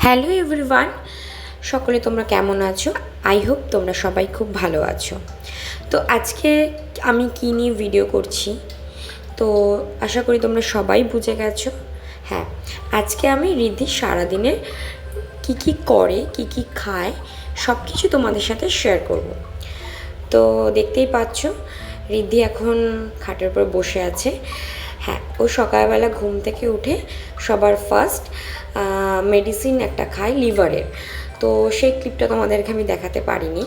Hello everyone, সকলে তোমরা কেমন আছো? আই হোপ তোমরা সবাই খুব ভালো আছো। তো আজকে আমি কী নিয়ে ভিডিও করছি, তো আশা করি তোমরা সবাই বুঝে গেছো। হ্যাঁ, আজকে আমি রিদ্ধির সারাদিনের কী কী করে, কী কী খায়, সব কিছু তোমাদের সাথে শেয়ার করব। তো দেখতেই পাচ্ছ রিদ্ধি এখন খাটের উপর বসে আছে। হ্যাঁ, ও সকালবেলা ঘুম থেকে উঠে সবার ফার্স্ট মেডিসিন একটা খায় লিভারের। তো সেই ক্লিপটা তোমাদেরকে আমি দেখাতে পারিনি।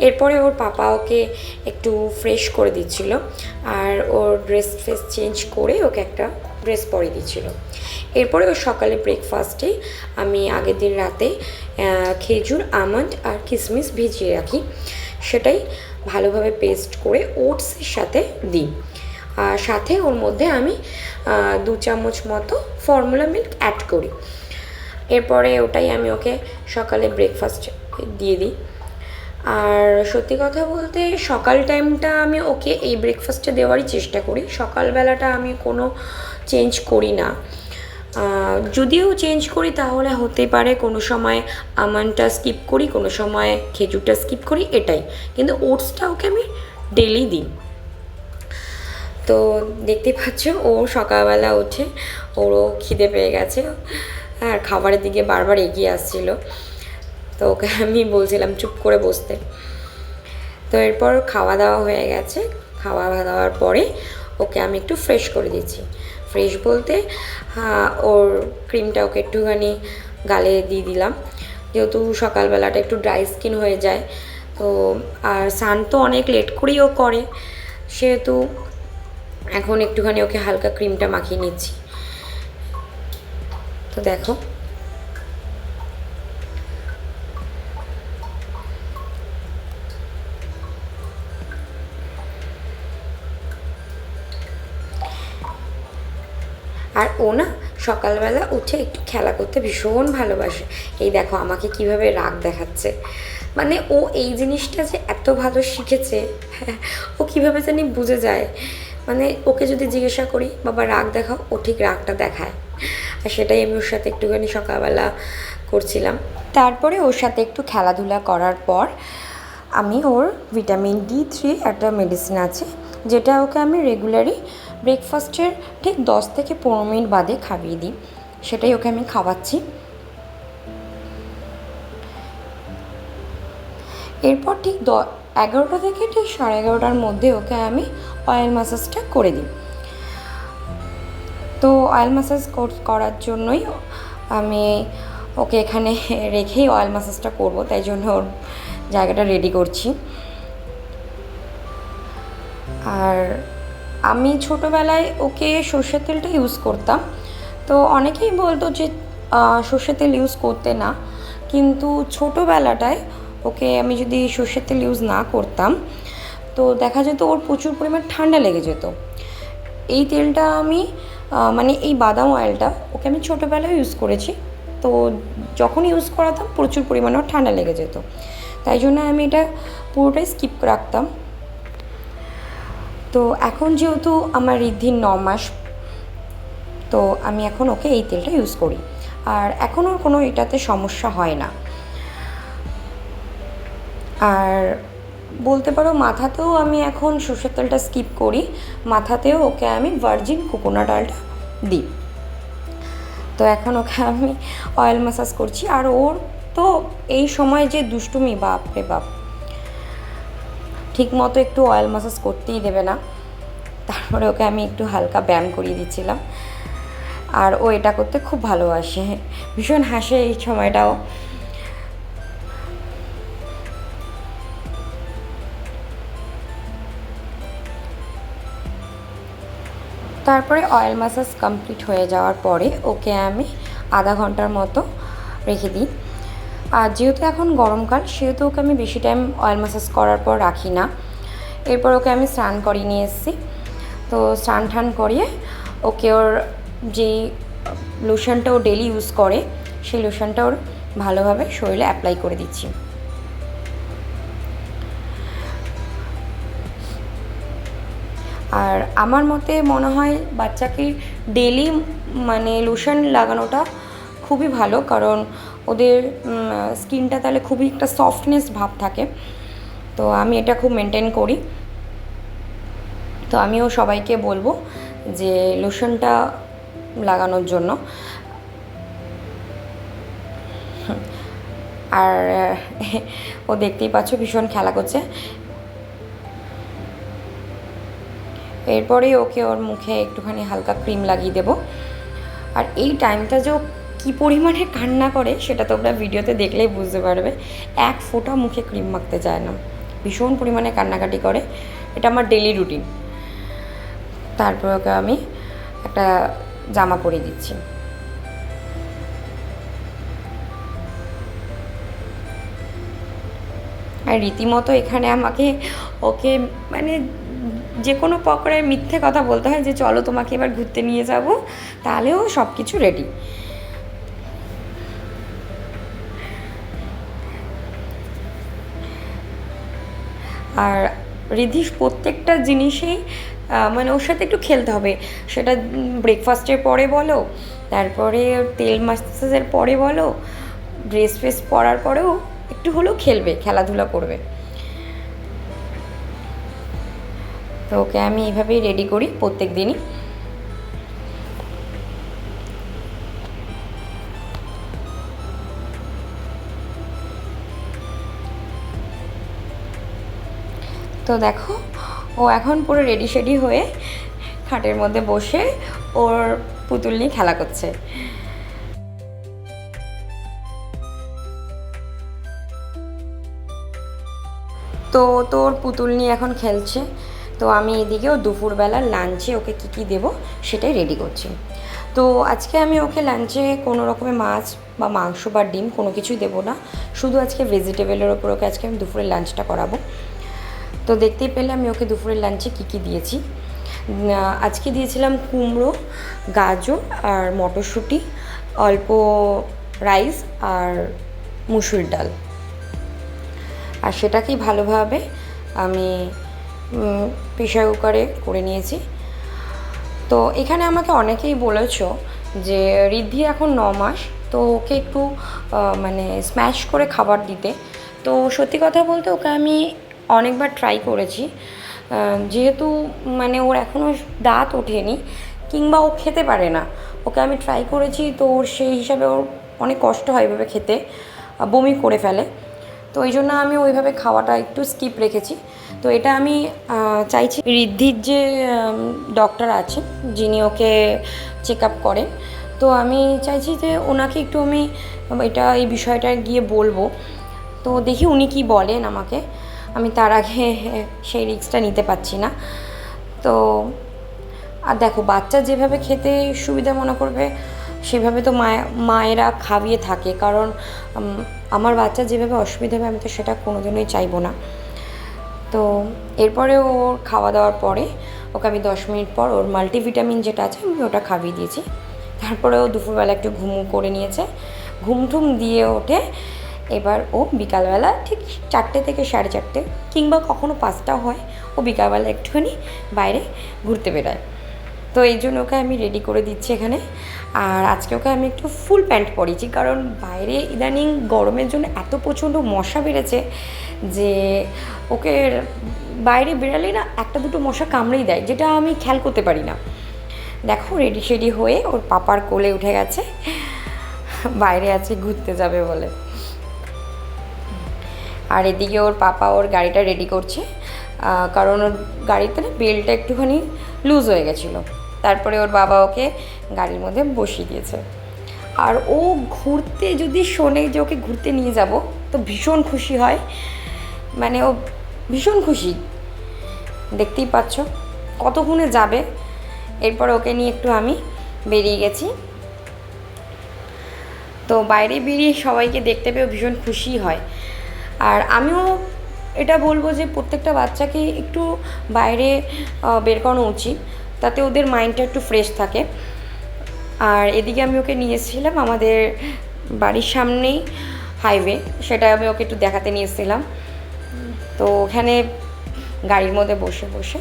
এরপরে ওর পাপা ওকে একটু ফ্রেশ করে দিচ্ছিল, আর ওর ড্রেস ফ্রেস চেঞ্জ করে ওকে একটা ড্রেস পরিয়ে দিচ্ছিল। এরপরে ওর সকালে ব্রেকফাস্টে আমি আগের দিন রাতে খেজুর, আমন্ড আর কিশমিশ ভিজিয়ে রাখি, সেটাই ভালোভাবে পেস্ট করে ওটসের সাথে দিই। আর সাথে ওর মধ্যে আমি 2 চামচ মতো ফর্মুলা মিল্ক অ্যাড করি। এরপরে ওটাই আমি ওকে সকালে ব্রেকফাস্ট দিয়ে দিই। আর সত্যি কথা বলতে সকাল টাইমটা আমি ওকে এই ব্রেকফাস্টটা দেওয়ারই চেষ্টা করি। সকালবেলাটা আমি কোনো চেঞ্জ করি না, যদিও চেঞ্জ করি তাহলে হতে পারে কোনো সময় আমন্ডটা স্কিপ করি, কোনো সময় খেজুরটা স্কিপ করি, এটাই। কিন্তু ওটসটা ওকে আমি ডেলি দিই। তো দেখতে পাচ্ছ ও সকালবেলা উঠে ওরও খিদে পেয়ে গেছে, আর খাবারের দিকে বারবার এগিয়ে আসছিল। তো ওকে আমি বলছিলাম চুপ করে বসতে। তো এরপর খাওয়া দাওয়া হয়ে গেছে। খাওয়া দাওয়ার পরে ওকে আমি একটু ফ্রেশ করে দিচ্ছি। ফ্রেশ বলতে ওর ক্রিমটা ওকে একটুখানি গালে দিয়ে দিলাম, যেহেতু সকালবেলাটা একটু ড্রাই স্কিন হয়ে যায়। তো আর স্নান তো অনেক লেট করেই ও করে, সেহেতু এখন একটুখানি ওকে হালকা ক্রিমটা মাখিয়ে নিচ্ছি। তো দেখো আর ও না সকালবেলা উঠে একটু খেলা করতে ভীষণ ভালোবাসে। এই দেখো আমাকে কিভাবে রাগ দেখাচ্ছে, মানে ও এই জিনিসটা যে এত ভালো শিখেছে, ও কীভাবে জানি বুঝে যায়। মানে ওকে যদি জিজ্ঞাসা করি বাবা রাগ দেখাও, ও ঠিক রাগটা দেখায়। আর সেটাই আমি ওর সাথে একটুখানি সকালবেলা করছিলাম। তারপরে ওর সাথে একটু খেলাধুলা করার পর আমি ওর ভিটামিন D3 একটা মেডিসিন আছে, যেটা ওকে আমি রেগুলারই ব্রেকফাস্টের ঠিক 10 থেকে 15 মিনিট বাদে খাইয়ে দিই, সেটাই ওকে আমি খাওয়াচ্ছি। এরপর ঠিক 11টা থেকে ঠিক 11:30টার মধ্যে ওকে আমি অয়েল ম্যাসাজটা করে দিই। তো অয়েল ম্যাসাজ করার জন্যই আমি ওকে এখানে রেখেই অয়েল ম্যাসাজটা করব, তাই জন্য ওর জায়গাটা রেডি করছি। আর আমি ছোটোবেলায় ওকে সর্ষের তেলটা ইউজ করতাম, তো অনেকেই বলতো যে সর্ষের তেল ইউজ করতে না, কিন্তু ছোটোবেলাটায় ওকে আমি যদি সর্ষের তেল ইউজ না করতাম তো দেখা যেত ওর প্রচুর পরিমাণ ঠান্ডা লেগে যেত। এই তেলটা আমি মানে এই বাদাম অয়েলটা ওকে আমি ছোটোবেলায় ইউজ করেছি, তো যখন ইউজ করাতাম প্রচুর পরিমাণে ওর ঠান্ডা লেগে যেত, তাই জন্য আমি এটা পুরোটাই স্কিপ রাখতাম। তো এখন যেহেতু আমার রিদ্ধির 9 মাস, তো আমি এখন ওকে এই তেলটা ইউজ করি, আর এখন ওর কোনো এটাতে সমস্যা হয় না। আর বলতে পারো মাথাতেও আমি এখন সর্ষের তেলটা স্কিপ করি, মাথাতেও ওকে আমি ভার্জিন কোকোনাট অয়েলটা দিই। তো এখন ওকে আমি অয়েল ম্যাসাজ করছি। আর ওর তো এই সময় যে দুষ্টুমি, বাপ রে বাপ, ঠিক মতো একটু অয়েল ম্যাসাজ করতেই দেবে না। তারপরে ওকে আমি একটু হালকা ব্যায়াম করিয়ে দিচ্ছিলাম, আর ও এটা করতে খুব ভালোবাসে, ভীষণ হাসে এই সময়টাও। তারপরে অয়েল ম্যাসাজ কমপ্লিট হয়ে যাওয়ার পরে ওকে আমি আধা ঘন্টার মতো রেখে দিই। আর যেহেতু এখন গরমকাল, সেহেতু ওকে আমি বেশি টাইম অয়েল ম্যাসাজ করার পর রাখি না। এরপর ওকে আমি স্নান করিয়ে নিয়ে এসেছি। তো স্নান টান করিয়ে ওকে ওর যেই লোশনটা ও ডেলি ইউজ করে সেই লোশনটা ওর ভালোভাবে শরীরে অ্যাপ্লাই করে দিচ্ছি। আর আমার মতে মনে হয় বাচ্চাকে ডেলি মানে লোশন লাগানোটা খুবই ভালো, কারণ ওদের স্কিনটা তাহলে খুবই একটা সফটনেস ভাব থাকে। তো আমি এটা খুব মেনটেন করি। তো আমিও সবাইকে বলবো যে লোশনটা লাগানোর জন্য। আর ও দেখতেই পাচ্ছ ভীষণ খেলা করছে। এরপরেই ওকে ওর মুখে একটুখানি হালকা ক্রিম লাগিয়ে দেবো। আর এই টাইমটা যে কী পরিমাণে কান্না করে সেটা তোমরা ভিডিওতে দেখলেই বুঝতে পারবে। এক ফোঁটা মুখে ক্রিম মাখতে চায় না, ভীষণ পরিমাণে কান্নাকাটি করে। এটা আমার ডেলি রুটিন। তারপর ওকে আমি একটা জামা পরিয়ে দিচ্ছি। আর রীতিমতো এখানে আমাকে ওকে মানে যে কোনো পকড়ায় মিথ্যে কথা বলতে হয় যে চলো তোমাকে এবার ঘুরতে নিয়ে যাব, তাহলেও সব কিছু রেডি। আর রিধিশ প্রত্যেকটা জিনিসেই মানে ওর সাথে একটু খেলতে হবে। সেটা ব্রেকফাস্টের পরে বলো, তারপরে তেল ম্যাসাজের পরে বলো, ড্রেস ফ্রেস পরার পরেও একটু হলেও খেলবে, খেলাধুলা করবে। তো ওকে আমি এইভাবেই রেডি করি প্রত্যেক দিনই। তো দেখো ও এখন পুরো রেডি শেডি হয়ে খাটের মধ্যে বসে ওর পুতুল নিয়ে খেলা করছে। তো তোর পুতুল নিয়ে এখন খেলছে। তো আমি এদিকেও দুপুরবেলার লাঞ্চে ওকে কী কী দেবো সেটাই রেডি করছি। তো আজকে আমি ওকে লাঞ্চে কোনো রকমের মাছ বা মাংস বা ডিম কোনো কিছুই দেবো না, শুধু আজকে ভেজিটেবলের ওপর ওকে আজকে আমি দুপুরের লাঞ্চটা করাবো। তো দেখতেই পেলে আমি ওকে দুপুরের লাঞ্চে কী কী দিয়েছি। আজকে দিয়েছিলাম কুমড়ো, গাজর আর মটরশুঁটি, অল্প রাইস আর মুসুর ডাল। আর সেটাকেই ভালোভাবে আমি প্রেশার কুকারে করে নিয়েছি। তো এখানে আমাকে অনেকেই বলেছো যে রিদ্ধি এখন 9 মাস, তো ওকে একটু মানে স্ম্যাশ করে খাবার দিতে। তো সত্যি কথা বলতে ওকে আমি অনেকবার ট্রাই করেছি, যেহেতু মানে ওর এখনও দাঁত ওঠেনি কিংবা ও খেতে পারে না, ওকে আমি ট্রাই করেছি। তো ওর সেই হিসাবে ওর অনেক কষ্ট হয় এভাবে খেতে, বমি করে ফেলে। তো ওই জন্য আমি ওইভাবে খাওয়াটা একটু স্কিপ রেখেছি। তো এটা আমি চাইছি রিদ্ধির যে ডক্টর আছেন যিনি ওকে চেক আপ করেন, তো আমি চাইছি যে ওনাকে একটু আমি এই বিষয়টা গিয়ে বলবো। তো দেখি উনি কি বলেন আমাকে, আমি তার আগে সেই রিস্কটা নিতে পারছি না। তো আর দেখো বাচ্চা যেভাবে খেতে সুবিধা মনে করবে সেভাবে তো মায়েরা খাইয়ে থাকে, কারণ আমার বাচ্চা যেভাবে অসুবিধা হবে আমি তো সেটা কোনোদিনই চাইবো না। তো এরপরে ওর খাওয়া দাওয়ার পরে ওকে আমি 10 মিনিট পর ওর মাল্টিভিটামিন যেটা আছে আমি ওটা খাইয়ে দিয়েছি। তারপরে ও দুপুরবেলা একটু ঘুমু করে নিয়েছে, ঘুমঠুম দিয়ে ওঠে। এবার ও বিকালবেলা ঠিক 4টে থেকে 4:30 কিংবা কখনো 5টা হয়, ও বিকালবেলা একটুখানি বাইরে ঘুরতে বেরোয়। তো এই জন্য ওকে আমি রেডি করে দিচ্ছি এখানে। আর আজকে ওকে আমি একটু ফুল প্যান্ট পরিয়েছি, কারণ বাইরে ইদানিং গরমের জন্য এত প্রচণ্ড মশা বেড়েছে যে ওকে বাইরে বেরালেই না একটা দুটো মশা কামড়েই দেয়, যেটা আমি খেয়াল করতে পারি না। দেখো রেডি শেডি হয়ে ওর পাপার কোলে উঠে গেছে, বাইরে আছে ঘুরতে যাবে বলে। আর এদিকে ওর পাপা ওর গাড়িটা রেডি করছে, কারণ ওর গাড়িতে না বেলটা একটুখানি লুজ হয়ে গেছিলো। তারপরে ওর বাবা ওকে গাড়ির মধ্যে বসিয়ে দিয়েছে। আর ও ঘুরতে যদি শোনে যে ওকে ঘুরতে নিয়ে যাব তো ভীষণ খুশি হয়, মানে ও ভীষণ খুশি, দেখতেই পাচ্ছ কতক্ষণে যাবে। এরপর ওকে নিয়ে একটু আমি বেরিয়ে গেছি। তো বাইরে বেরিয়ে সবাইকে দেখতে পেয়ে ভীষণ খুশি হয়। আর আমিও এটা বলবো যে প্রত্যেকটা বাচ্চাকে একটু বাইরে বের করানো উচিত, তাতে ওদের মাইন্ডটা একটু ফ্রেশ থাকে। আর এদিকে আমি ওকে নিয়ে এসেছিলাম আমাদের বাড়ির সামনেই হাইওয়ে, সেটা আমি ওকে একটু দেখাতে নিয়ে এসেছিলাম। তো ওখানে গাড়ির মধ্যে বসে বসে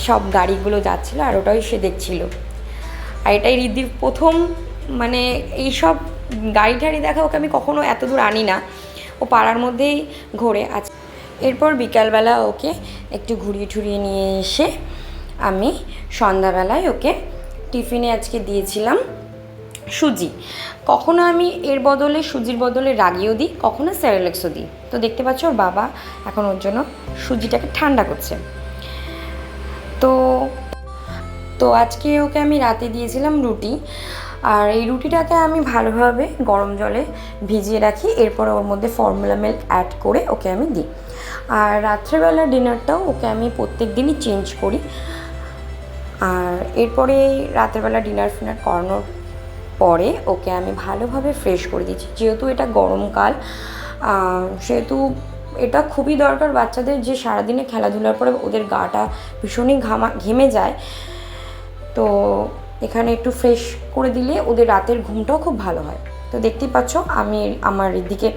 সব গাড়িগুলো যাচ্ছিলো আর ওটাই সে দেখছিল। আর এটাই রিদ্ধির প্রথম মানে এইসব গাড়ি ঠাড়ি দেখা ওকে আমি কখনো এত দূর আনি না, ও পাড়ার মধ্যেই ঘোরে। এরপর বিকালবেলা ওকে একটু ঘুরিয়ে ঠুরিয়ে নিয়ে এসে আমি সন্ধ্যাবেলায় ওকে টিফিনে আজকে দিয়েছিলাম সুজি। কখনো আমি এর বদলে সুজির বদলে রাগিও দিই, কখনো সেরেলেক্সও দিই। তো দেখতে পাচ্ছ ওর বাবা এখন ওর জন্য সুজিটাকে ঠান্ডা করছে। তো তো আজকে ওকে আমি রাতে দিয়েছিলাম রুটি, আর এই রুটিটাকে আমি ভালোভাবে গরম জলে ভিজিয়ে রাখি, এরপরে ওর মধ্যে ফর্মুলা মিল্ক অ্যাড করে ওকে আমি দিই। আর রাত্রেবেলা ডিনারটাও ওকে আমি প্রত্যেক দিনই চেঞ্জ করি। আর এরপরে রাত্রেবেলা ডিনার ফিনার করানোর পরে ওকে আমি ভালোভাবে ফ্রেশ করে দিচ্ছি। যেহেতু এটা গরমকাল, সেহেতু এটা খুবই দরকার বাচ্চাদের, যে সারাদিনে খেলাধুলার পরে ওদের গাটা ভীষণই ঘেমে যায়। তো এখানে একটু ফ্রেশ করে দিলে ওদের রাতের ঘুমটাও খুব ভালো হয়। তো দেখতেই পাচ্ছ আমি আমার দিকে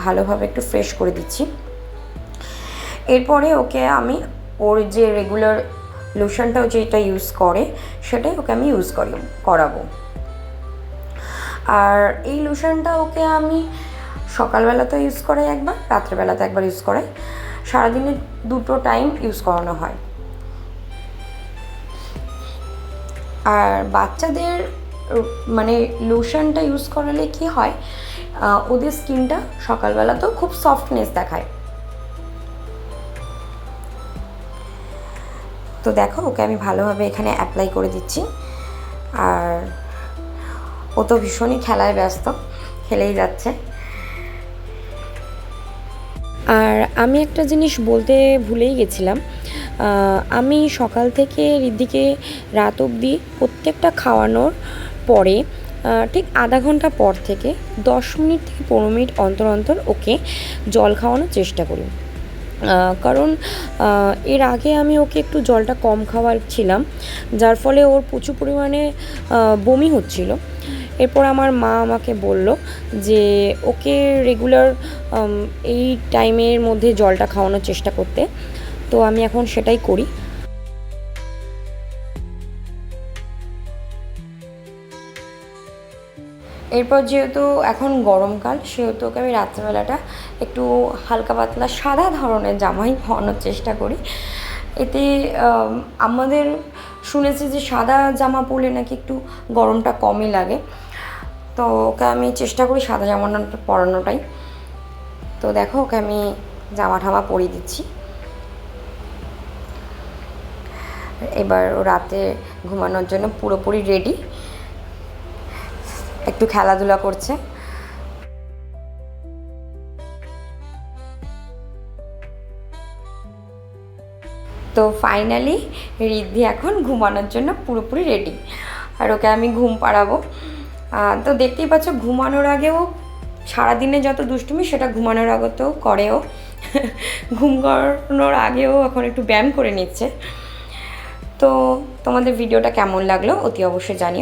ভালোভাবে একটু ফ্রেশ করে দিচ্ছি। এরপরে ওকে আমি ওর যে রেগুলার লোশনটাও যেটা ইউজ করে সেটাই ওকে আমি করাবো। আর এই লোশনটা ওকে আমি সকালবেলাতেও ইউজ করাই একবার, রাত্রেবেলাতে একবার ইউজ করাই, সারাদিনে 2 টাইম ইউজ করানো হয়। আর বাচ্চাদের মানে লোশনটা ইউজ করালে কি হয়, ওদের স্কিনটা সকালবেলাতেও খুব সফটনেস দেখায়। তো দেখো ওকে আমি ভালোভাবে এখানে অ্যাপ্লাই করে দিচ্ছি। আর ও তো ভীষণই খেলায় ব্যস্ত, খেলেই যাচ্ছে। আর আমি একটা জিনিস বলতে ভুলেই গেছিলাম, আমি সকাল থেকে ঋদ্ধিকে রাত অবধি প্রত্যেকটা খাওয়ানোর পরে ঠিক আধা ঘন্টা পর থেকে 10 মিনিট থেকে 15 মিনিট অন্তর অন্তর ওকে জল খাওয়ানোর চেষ্টা করি। কারণ এর আগে আমি ওকে একটু জলটা কম খাওয়াচ্ছিলাম, যার ফলে ওর প্রচুর পরিমাণে বমি হচ্ছিল। এরপর আমার মা আমাকে বলল যে ওকে রেগুলার এই টাইমের মধ্যে জলটা খাওয়ানোর চেষ্টা করতে। তো আমি এখন সেটাই করি। এরপর যেহেতু এখন গরমকাল, সেহেতু ওকে আমি রাত্রেবেলাটা একটু হালকা পাতলা সাদা ধরনের জামাই পরানোর চেষ্টা করি। এতে আমাদের শুনেছি যে সাদা জামা পরলে নাকি একটু গরমটা কমই লাগে। তো ওকে আমি চেষ্টা করি সাদা জামাটা পরানোটাই। তো দেখো ওকে আমি জামা ঠামা পরিয়ে দিচ্ছি। এবার ও রাতে ঘুমানোর জন্য পুরোপুরি রেডি, একটু খেলাধুলা করছে। তো ফাইনালি ঋদ্ধি এখন ঘুমানোর জন্য পুরোপুরি রেডি, আর ওকে আমি ঘুম পাড়াবো। তো দেখতেই পাচ্ছ ঘুমানোর আগেও সারাদিনে যত দুষ্টুমি সেটা ঘুমানোর আগতেও করেও। ঘুম করানোর আগেও এখন একটু ব্যায়াম করে নিচ্ছে। তো তোমাদের ভিডিওটা কেমন লাগলো অতি অবশ্যই জানিও।